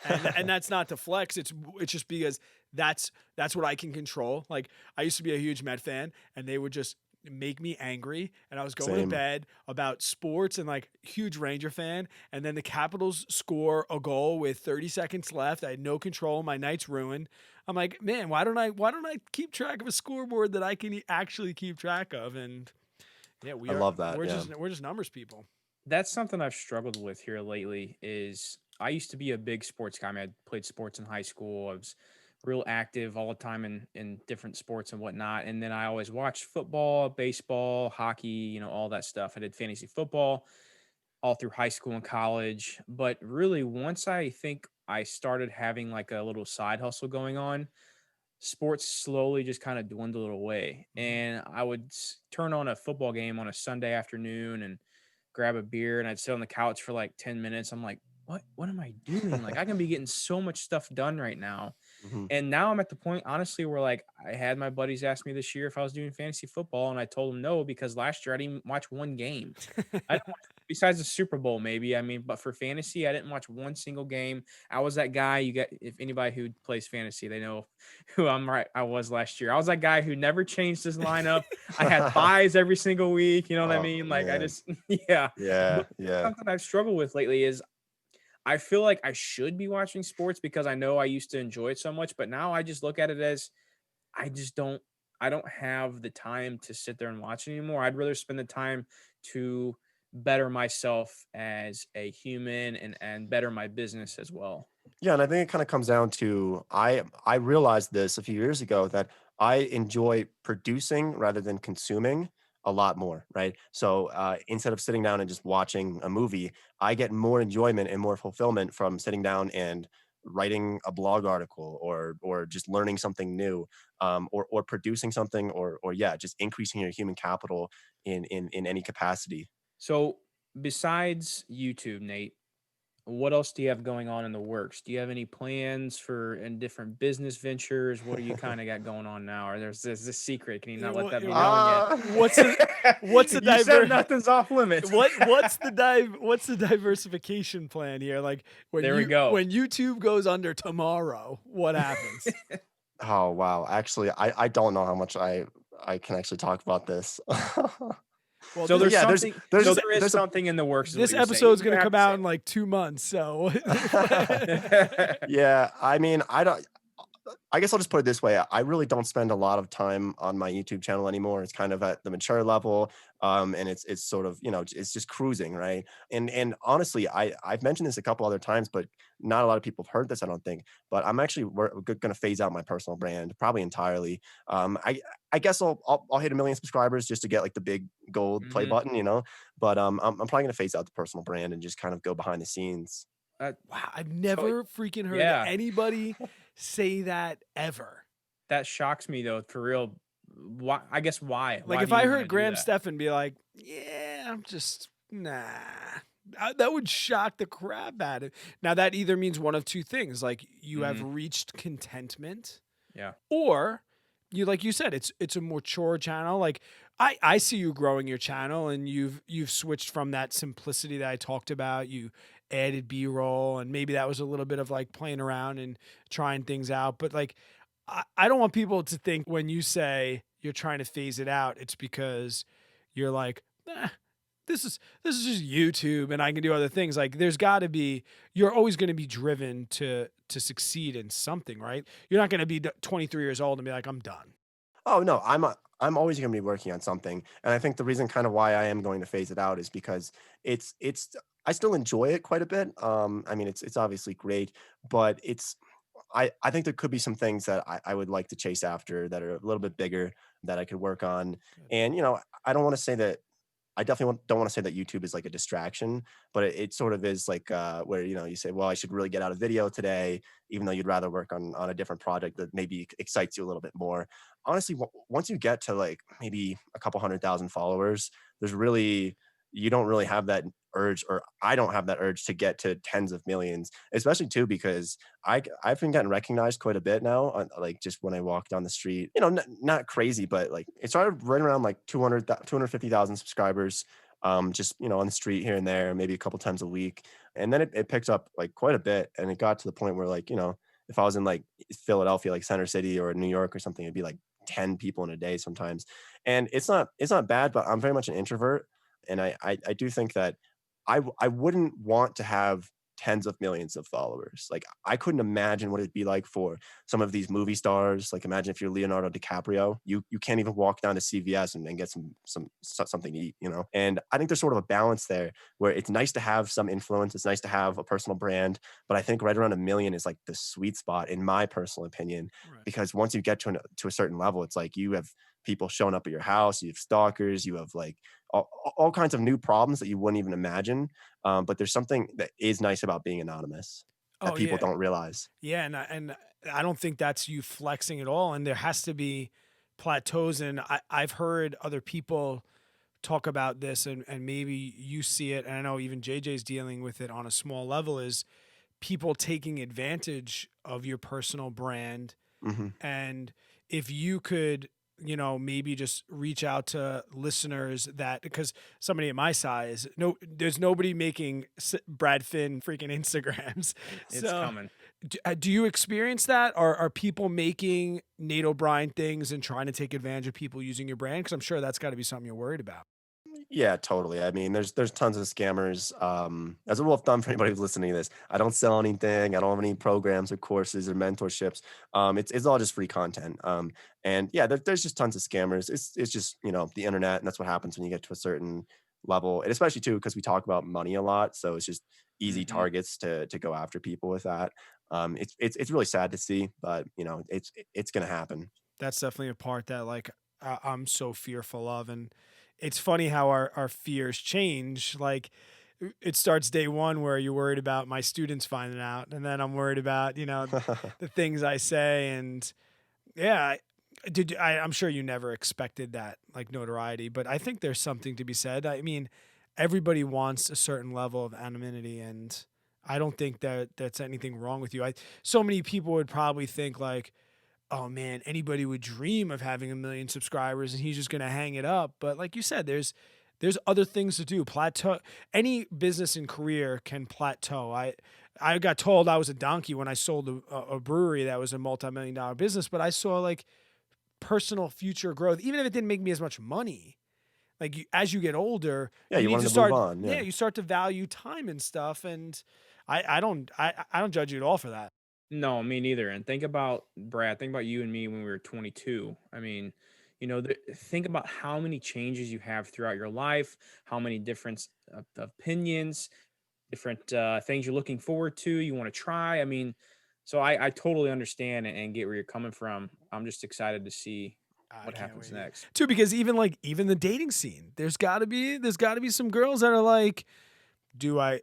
And that's not to flex. It's just because that's what I can control. Like I used to be a huge Met fan, and they would just make me angry, and I was going to Same. bed about sports and like huge Ranger fan, and then the Capitals score a goal with 30 seconds left. I had no control. My night's ruined. I'm like, man, why don't I keep track of a scoreboard that I can actually keep track of? And yeah, I love that. we're Yeah. just numbers people. That's something I've struggled with here lately is I used to be a big sports guy. I mean, I played sports in high school. I was real active all the time in different sports and whatnot. And then I always watched football, baseball, hockey, all that stuff. I did fantasy football all through high school and college. But really, once I think I started having like a little side hustle going on, sports slowly just kind of dwindled away. And I would turn on a football game on a Sunday afternoon and grab a beer, and I'd sit on the couch for like 10 minutes. I'm like, what am I doing? Like I can be getting so much stuff done right now. Mhm. And now I'm at the point, honestly, where like I had my buddies ask me this year if I was doing fantasy football, and I told them no because last year I didn't watch one game. I didn't watch, besides the Super Bowl, maybe. I mean, but for fantasy, I didn't watch one single game. I was that guy. You get if anybody who plays fantasy, they know who I was last year. I was that guy who never changed his lineup. I had buys every single week. You know what I Oh mean? Like I man. just yeah. Yeah, But yeah. something I've struggled with lately is I feel like I should be watching sports because I know I used to enjoy it so much, but now I just look at it as I just I don't have the time to sit there and watch it anymore. I'd rather spend the time to better myself as a human and better my business as well. Yeah, and I think it kind of comes down to I realized this a few years ago that I enjoy producing rather than consuming a lot more, right? So instead of sitting down and just watching a movie, I get more enjoyment and more fulfillment from sitting down and writing a blog article or just learning something new, or producing something or yeah, just increasing your human capital in any capacity. So besides YouTube, Nate, what else do you have going on in the works? Do you have any plans for in different business ventures? What do you kind of got going on now? Or there's this secret? Can you Yeah, not let that be what- known yet? what's the You said diver- nothing's off limits. what's the diversification plan here? Like There we go. when YouTube goes under tomorrow, what happens? Oh wow. Actually, I don't know how much I can actually talk about this. Well, So there's yeah, something. there's So a- there is there's a- something in the works. Is this what you're saying. episode's You gonna have come to out say in like 2 months, so it. Yeah, I mean, I don't. I guess I'll just put it this way. I really don't spend a lot of time on my YouTube channel anymore. It's kind of at the mature level. And it's sort of, it's just cruising, right? And honestly, I've mentioned this a couple other times, but not a lot of people have heard this, I don't think. But I'm actually going to phase out my personal brand probably entirely. I guess I'll hit 1 million subscribers just to get like the big gold play Hmm. button. But I'm probably going to phase out the personal brand and just kind of go behind the scenes. Uh, Wow, I've so never freaking heard yeah, anybody say that ever. that shocks me though, for real. Why? I guess why? Like Why if do I you want heard to do Graham that? Stephan be like, "Yeah, I'm just nah," that would shock the crap out of. Now that either means one of two things: like you have Hmm. reached contentment, Yeah. or you, like you said, it's a mature channel. Like I see you growing your channel, and you've switched from that simplicity that I talked about. You added B-roll, and maybe that was a little bit of like playing around and trying things out. But like I don't want people to think when you say you're trying to phase it out, it's because you're like, this is just YouTube and I can do other things. Like there's got to be, you're always going to be driven to succeed in something, right? You're not going to be 23 years old and be like, I'm done. Oh no, I'm always going to be working on something, and I think the reason kind of why I am going to phase it out is because it's I still enjoy it quite a bit. I mean, it's obviously great, but I think there could be some things that I would like to chase after that are a little bit bigger that I could work on, Good. and I don't want to say that I definitely don't want to say that YouTube is like a distraction, but it sort of is like where you say, well, I should really get out a video today, even though you'd rather work on a different project that maybe excites you a little bit more. Honestly, once you get to like maybe a couple 100,000 followers, there's really you don't really have that urge, or I don't have that urge to get to tens of millions, especially too because I've been getting recognized quite a bit now, like just when I walk down the street. Not crazy, but like it started right around like 250,000 subscribers, just on the street here and there, maybe a couple times a week, and then it picked up like quite a bit, and it got to the point where like if I was in like Philadelphia, like Center City or New York or something, it'd be like 10 people in a day sometimes, and it's not bad, but I'm very much an introvert, and I do think that I wouldn't want to have tens of millions of followers. Like I couldn't imagine what it'd be like for some of these movie stars. Like imagine if you're Leonardo DiCaprio, you can't even walk down to CVS and get something to eat. And I think there's sort of a balance there where it's nice to have some influence. It's nice to have a personal brand, but I think right around 1 million is like the sweet spot in my personal opinion, Right. because once you get to a certain level, it's like you have people showing up at your house, you have stalkers, you have like all kinds of new problems that you wouldn't even imagine. But there's something that is nice about being anonymous that Oh people yeah. don't realize. Yeah. And I don't think that's you flexing at all. And there has to be plateaus. And I've heard other people talk about this and maybe you see it. And I know even JJ's dealing with it on a small level is people taking advantage of your personal brand. Hmm. And if you could, maybe just reach out to listeners that, because somebody at my size, no, there's nobody making Brad Finn freaking Instagrams. It's So coming. do you experience that? Are people making Nate O'Brien things and trying to take advantage of people using your brand? Because I'm sure that's got to be something you're worried about. Yeah, totally. I mean, there's tons of scammers. As a rule of thumb for anybody who's listening to this, I don't sell anything. I don't have any programs or courses or mentorships. It's all just free content. And yeah, there's just tons of scammers. It's just the internet, and that's what happens when you get to a certain level, and especially too because we talk about money a lot, so it's just easy Hmm. targets to go after people with that. It's really sad to see, but it's gonna happen. That's definitely a part that like I'm so fearful of. And it's funny how our fears change. Like it starts day one where you're worried about my students finding out, and then I'm worried about the things I say. And yeah, I'm sure you never expected that like notoriety, but I think there's something to be said. I mean, everybody wants a certain level of anonymity, and I don't think that that's anything wrong with you. So many people would probably think like, oh man, anybody would dream of having 1 million subscribers and he's just going to hang it up. But like you said, there's other things to do. Plateau. Any business and career can plateau. I got told I was a donkey when I sold a brewery that was a multi-million-dollar business, but I saw like personal future growth, even if it didn't make me as much money. Like as you get older, Yeah, you you need wanted to to move start. on. Yeah, Yeah. you start to value time and stuff. And I don't judge you at all for that. No, me neither. And think about Brad, think about you and me when we were 22. I mean, think about how many changes you have throughout your life, how many different opinions, different things you're looking forward to, you want to try. I mean, so I totally understand and get where you're coming from. I'm just excited to see I what can't happens wait either. next. Too, because even the dating scene, there's gotta be some girls that are like,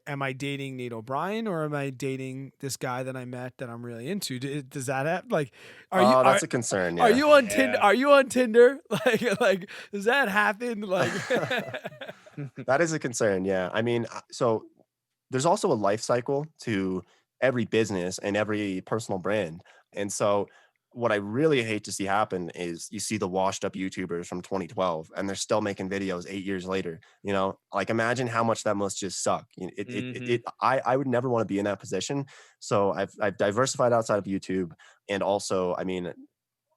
am I dating Nate O'Brien or am I dating this guy that I met that I'm really into? Does that have like, are you Oh, are that's a concern. are Yeah. you on Tinder? Yeah. Are you on Tinder? Like does that happen? Like, That is a concern. Yeah. I mean, so there's also a life cycle to every business and every personal brand. And so what I really hate to see happen is you see the washed up YouTubers from 2012 and they're still making videos 8 years later. Like imagine how much that must just suck. Hmm. I would never want to be in that position. So I've diversified outside of YouTube. And also, I mean,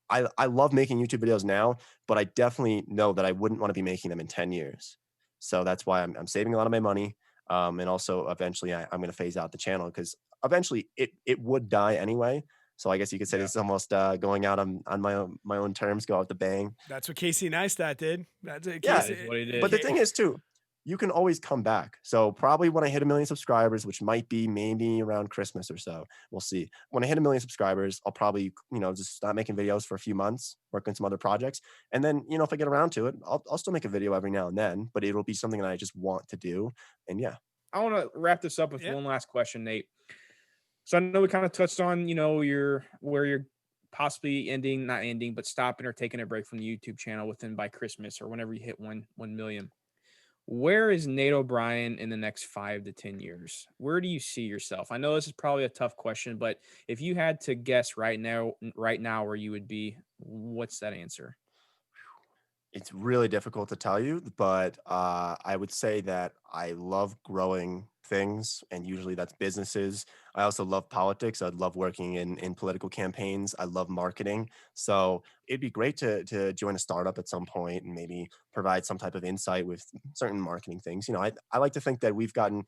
I love making YouTube videos now, but I definitely know that I wouldn't want to be making them in 10 years. So that's why I'm saving a lot of my money. And also eventually I'm going to phase out the channel because eventually it would die anyway. So I guess you could say Yeah. this is almost going out on my own terms, go out the bang. that's what Casey Neistat did. That's it. Yeah, That Casey. is what he but did. the thing is too, you can always come back. So probably when I hit 1 million subscribers, which might be maybe around Christmas or so, we'll see. When I hit 1 million subscribers, I'll probably, just stop making videos for a few months, work on some other projects. And then, if I get around to it, I'll still make a video every now and then, but it'll be something that I just want to do. And yeah. I want to wrap this up with Yeah. one last question, Nate. So I know we kind of touched on, your where you're possibly ending, not ending, but stopping or taking a break from the YouTube channel within by Christmas or whenever you hit 1 million. Where is Nate O'Brien in the next 5 to 10 years? Where do you see yourself? I know this is probably a tough question, but if you had to guess right now where you would be, what's that answer? It's really difficult to tell you, but I would say that I love growing things, and usually that's businesses. I also love politics. I'd love working in political campaigns. I love marketing. So it'd be great to join a startup at some point and maybe provide some type of insight with certain marketing things. I like to think that we've gotten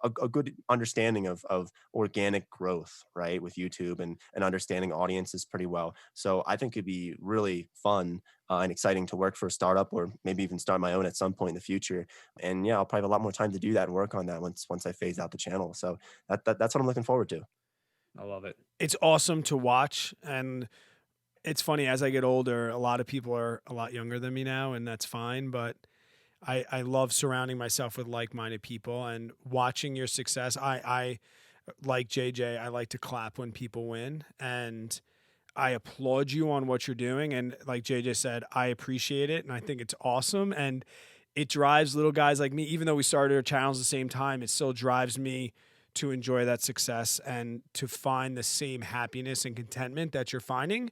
a good understanding of organic growth, right, with YouTube and understanding audiences pretty well. So I think it'd be really fun and exciting to work for a startup or maybe even start my own at some point in the future. And yeah, I'll probably have a lot more time to do that and work on that once I phase out the channel. So that's what I'm looking forward to. I love it. It's awesome to watch, and it's funny as I get older, a lot of people are a lot younger than me now, and that's fine. But I love surrounding myself with like-minded people and watching your success. I like JJ. I like to clap when people win, and I applaud you on what you're doing. And like JJ said, I appreciate it, and I think it's awesome. And it drives little guys like me, even though we started our channels at the same time, it still drives me to enjoy that success and to find the same happiness and contentment that you're finding.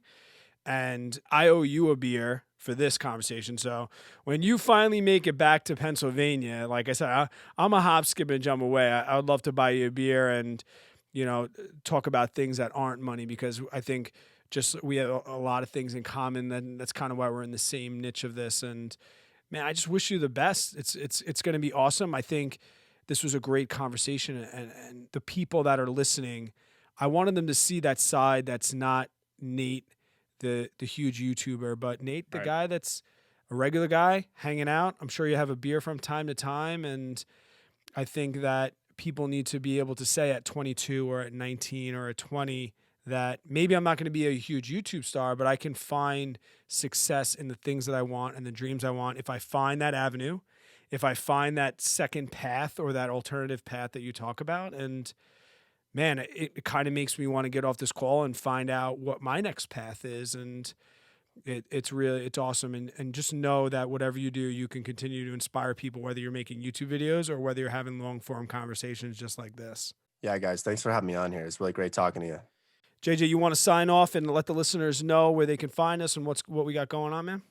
And I owe you a beer for this conversation. So when you finally make it back to Pennsylvania, like I said, I'm a hop, skip, and jump away. I would love to buy you a beer and, talk about things that aren't money, because I think just we have a lot of things in common. Then that's kind of why we're in the same niche of this. And man, I just wish you the best. It's going to be awesome. I think this was a great conversation, and the people that are listening, I wanted them to see that side that's not Nate, the huge YouTuber, but Nate, the Right. guy that's a regular guy hanging out. I'm sure you have a beer from time to time, and I think that people need to be able to say at 22 or at 19 or at 20 that maybe I'm not going to be a huge YouTube star, but I can find success in the things that I want and the dreams I want if I find that avenue, if I find that second path or that alternative path that you talk about. And man, it kind of makes me want to get off this call and find out what my next path is. And it's awesome. And just know that whatever you do, you can continue to inspire people, whether you're making YouTube videos or whether you're having long form conversations just like this. Yeah, guys, thanks for having me on here. It's really great talking to you. JJ, you want to sign off and let the listeners know where they can find us and what we got going on, man?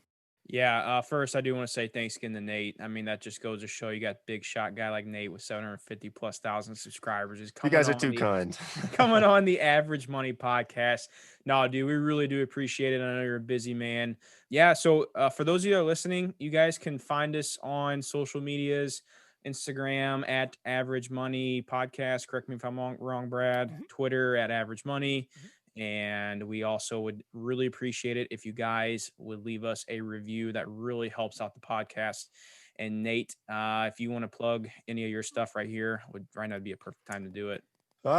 Yeah. First, I do want to say thanks again to Nate. I mean, that just goes to show you got big shot guy like Nate with 750 plus thousand subscribers. Is You coming guys are on too the kind. coming on the Average Money podcast. No, dude, we really do appreciate it. I know you're a busy man. Yeah. So for those of you that are listening, you guys can find us on social medias. Instagram at Average Money Podcast. Correct me if I'm wrong, Brad. Mhm. Twitter at Average Money. Mhm. And we also would really appreciate it if you guys would leave us a review. That really helps out the podcast. And Nate, if you want to plug any of your stuff right here, right now would be a perfect time to do it.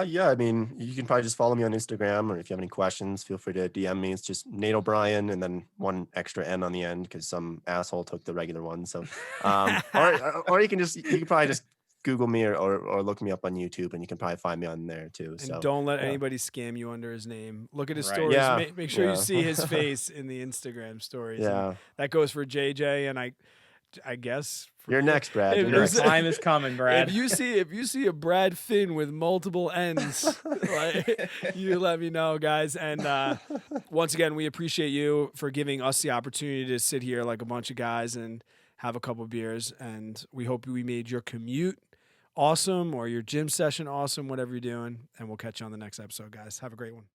Yeah, I mean, you can probably just follow me on Instagram, or if you have any questions, feel free to DM me. It's just Nate O'Brien and then one extra N on the end because some asshole took the regular one. So, or you can probably just Google me or look me up on YouTube, and you can probably find me on there too. And So don't let yeah, anybody scam you under his name. Look at his Right. stories. yeah, Make sure you yeah, see his face in the Instagram stories. And yeah. that goes for JJ, and I guess for You're me. next, Brad. You're If- Your next. time is coming, Brad. If you see a Brad Finn with multiple N's, like, you let me know, guys. And once again, we appreciate you for giving us the opportunity to sit here like a bunch of guys and have a couple beers. And we hope we made your commute awesome or your gym session awesome, whatever you're doing. And we'll catch you on the next episode, guys. Have a great one.